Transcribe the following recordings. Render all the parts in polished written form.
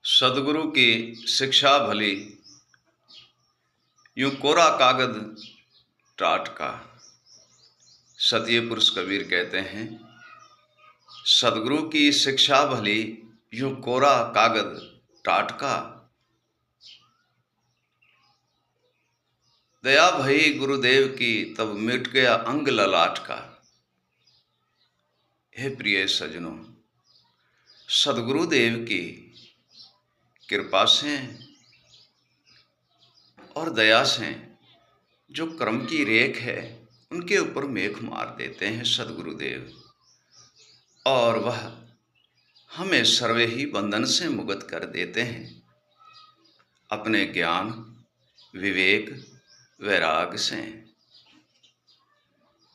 सदगुरु की शिक्षा भली, यूं कोरा कागज टाट का। सतीय पुरुष कबीर कहते हैं, सदगुरु की शिक्षा भली, यूं कोरा कागज टाट का। दया भई गुरुदेव की, तब मिट गया अंग ललाट का। हे प्रिय सजनों, सदगुरुदेव की कृपा से और दया से जो कर्म की रेख है, उनके ऊपर मेघ मार देते हैं सदगुरुदेव, और वह हमें सर्वे ही बंधन से मुक्त कर देते हैं अपने ज्ञान, विवेक, वैराग से।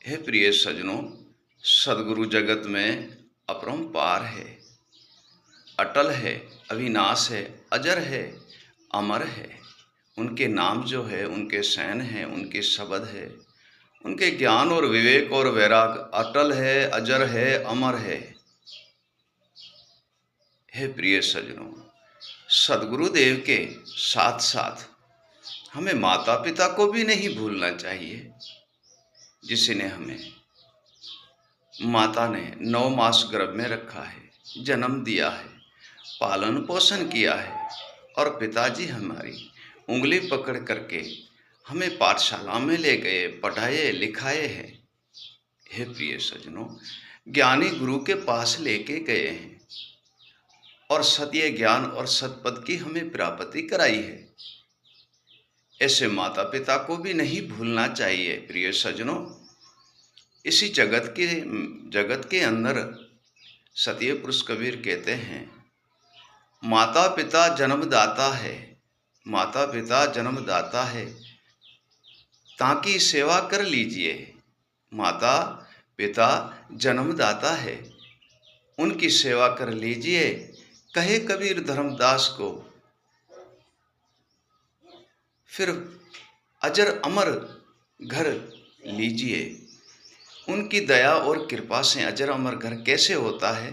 हे प्रिय सजनों, सदगुरु जगत में अपरंपार है, अटल है, अविनाश है, अजर है, अमर है। उनके नाम जो है, उनके सैन है, उनके शब्द है, उनके ज्ञान और विवेक और वैराग अटल है, अजर है, अमर है। हे प्रिय सजनों, सदगुरुदेव के साथ साथ हमें माता पिता को भी नहीं भूलना चाहिए, जिसने हमें, माता ने 9 मास गर्भ में रखा है, जन्म दिया है, पालन पोषण किया है, और पिताजी हमारी उंगली पकड़ करके हमें पाठशाला में ले गए, पढ़ाए लिखाए हैं। हे प्रिय सजनों, ज्ञानी गुरु के पास लेके गए हैं और सत्य ज्ञान और सतपथ की हमें प्राप्ति कराई है। ऐसे माता पिता को भी नहीं भूलना चाहिए प्रिय सजनों। इसी जगत के अंदर सतीय पुरुष कबीर कहते हैं, माता पिता जन्मदाता है, माता पिता जन्मदाता है, ताकि सेवा कर लीजिए। माता पिता जन्मदाता है, उनकी सेवा कर लीजिए, कहे कबीर धर्मदास को। फिर अजर अमर घर लीजिए। उनकी दया और कृपा से अजर अमर घर कैसे होता है?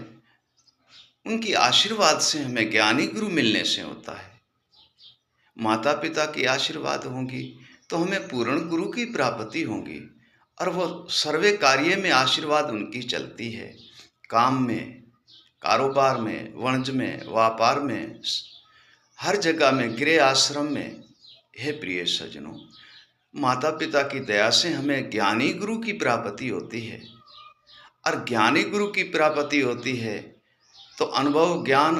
उनकी आशीर्वाद से, हमें ज्ञानी गुरु मिलने से होता है। माता पिता की आशीर्वाद होंगी तो हमें पूर्ण गुरु की प्राप्ति होगी, और वो सर्वे कार्य में आशीर्वाद उनकी चलती है। काम में, कारोबार में, वाणिज्य में, व्यापार में, हर जगह में, गृह आश्रम में। हे प्रिय सजनों, माता पिता की दया से हमें ज्ञानी गुरु की प्राप्ति होती है, और ज्ञानी गुरु की प्राप्ति होती है तो अनुभव, ज्ञान